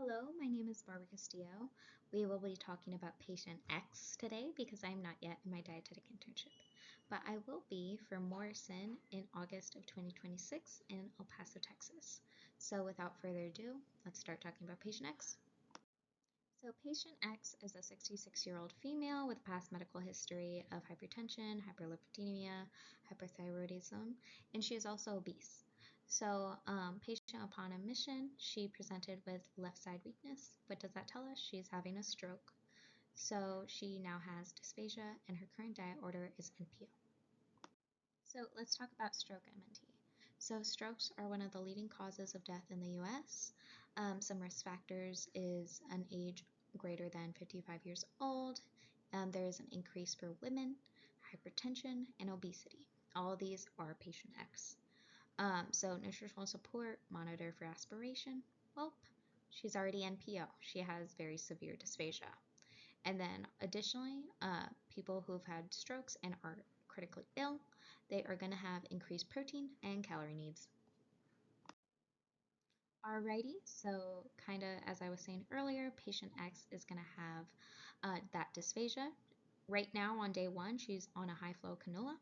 Hello, my name is Barbara Castillo. We will be talking about patient X today because I'm not yet in my dietetic internship, but I will be for Morrison in August of 2026 in El Paso, Texas. So without further ado, let's start talking about patient X. So patient X is a 66-year-old female with past medical history of hypertension, hyperlipidemia, hyperthyroidism, and she is also obese. So patient upon admission, she presented with left side weakness. What does that tell us? She's having a stroke. So she now has dysphagia and her current diet order is NPO. So let's talk about stroke MNT. So strokes are one of the leading causes of death in the US. Some risk factors is an age greater than 55 years old. There is an increase for women, hypertension, and obesity. All of these are patient X. So nutritional support, monitor for aspiration. Well, she's already NPO. She has very severe dysphagia. And then additionally, people who've had strokes and are critically ill, they are going to have increased protein and calorie needs. Alrighty, so kind of as I was saying earlier, patient X is going to have that dysphagia. Right now on day 1, she's on a high flow cannula.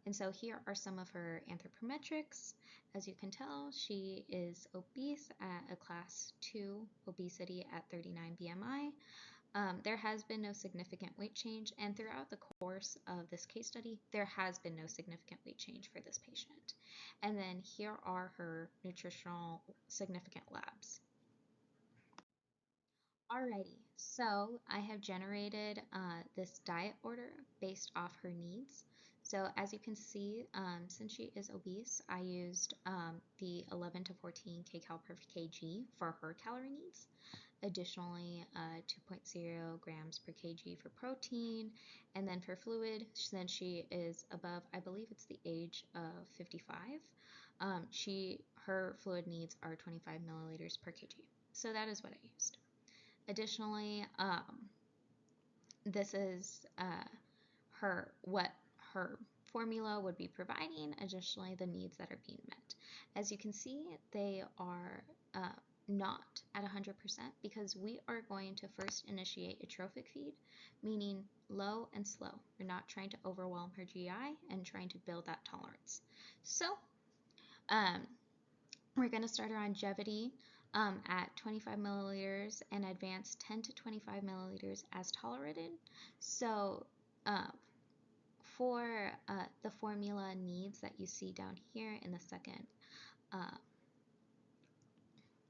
And so here are some of her anthropometrics. As you can tell, she is obese at a class 2 obesity at 39 BMI. There has been no significant weight change, and throughout the course of this case study, there has been no significant weight change for this patient. And then here are her nutritional significant labs. Alrighty, so I have generated this diet order based off her needs. So as you can see, since she is obese, I used the 11 to 14 kcal per kg for her calorie needs. Additionally, 2.0 grams per kg for protein, and then for fluid, since she is above, I believe it's the age of 55, her fluid needs are 25 milliliters per kg. So that is what I used. Additionally, this is what her formula would be providing. Additionally, the needs that are being met. As you can see, they are not at 100% because we are going to first initiate a trophic feed, meaning low and slow. We're not trying to overwhelm her GI and trying to build that tolerance. So we're going to start her longevity at 25 milliliters and advance 10 to 25 milliliters as tolerated. So for the formula needs that you see down here in the second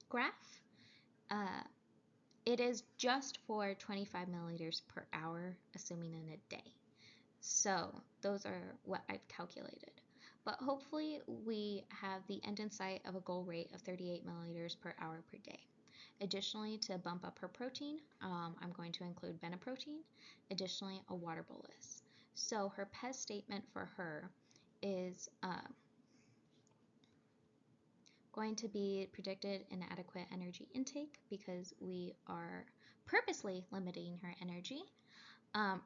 graph, it is just for 25 milliliters per hour, assuming in a day. So those are what I've calculated. But hopefully we have the end in sight of a goal rate of 38 milliliters per hour per day. Additionally, to bump up her protein, I'm going to include beta-protein, additionally a water bolus. So her PES statement for her is going to be predicted inadequate energy intake because we are purposely limiting her energy.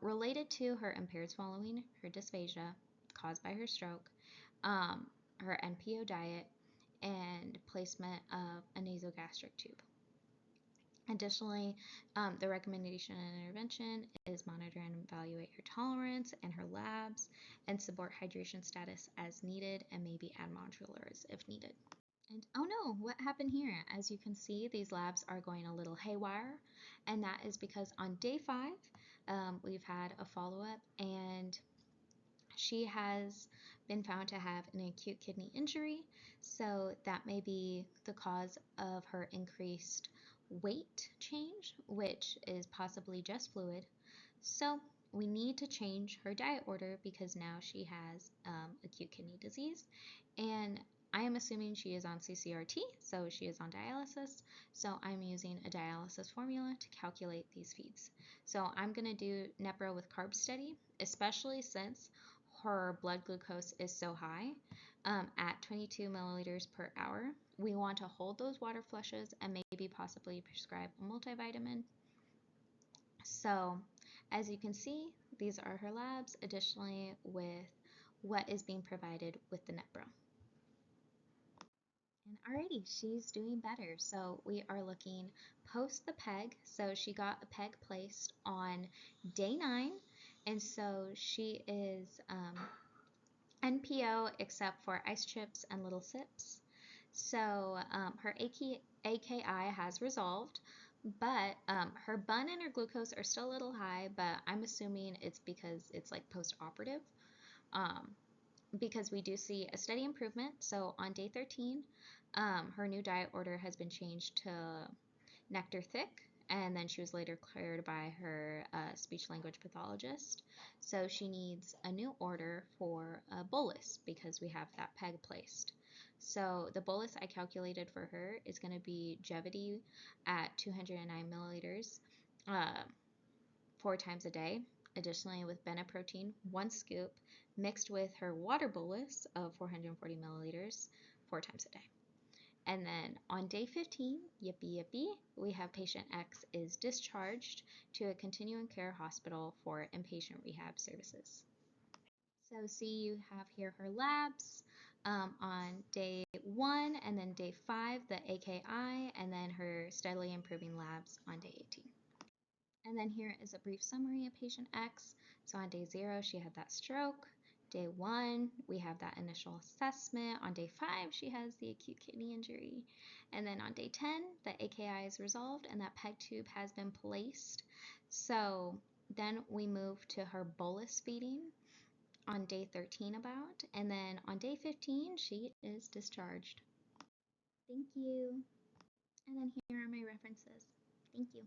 Related to her impaired swallowing, her dysphagia caused by her stroke, her NPO diet, and placement of a nasogastric tube. Additionally, the recommendation and intervention is monitor and evaluate her tolerance and her labs and support hydration status as needed and maybe add modulars if needed. And oh no, what happened here? As you can see, these labs are going a little haywire, and that is because on day 5, we've had a follow-up, and she has been found to have an acute kidney injury, so that may be the cause of her increased weight change, which is possibly just fluid. So we need to change her diet order because now she has acute kidney disease, and I am assuming she is on CCRT, so she is on dialysis. So I'm using a dialysis formula to calculate these feeds. So I'm going to do Nepro with carb steady, especially since her blood glucose is so high at 22 milliliters per hour. We want to hold those water flushes and maybe possibly prescribe a multivitamin. So as you can see, these are her labs, additionally with what is being provided with the Nepro. And alrighty, she's doing better. So we are looking post the peg. So she got a peg placed on day 9. And so she is NPO except for ice chips and little sips. So her AKI has resolved, but her bun and her glucose are still a little high, but I'm assuming it's because it's like post-operative. Um, because we do see a steady improvement. So on day 13, her new diet order has been changed to nectar thick, and then she was later cleared by her speech language pathologist. So she needs a new order for a bolus because we have that peg placed. So the bolus I calculated for her is going to be Gevity at 209 milliliters, uh, 4 times a day. Additionally, with Bena protein, 1 scoop mixed with her water bolus of 440 milliliters, 4 times a day. And then on day 15, yippee yippee, we have patient X is discharged to a continuing care hospital for inpatient rehab services. So see, you have here her labs on day 1 and then day 5, the AKI, and then her steadily improving labs on day 18. And then here is a brief summary of patient X. So on day 0, she had that stroke. Day 1, we have that initial assessment. On day 5, she has the acute kidney injury. And then on day 10, the AKI is resolved and that peg tube has been placed. So then we move to her bolus feeding on day 13 about. And then on day 15, she is discharged. Thank you. And then here are my references. Thank you.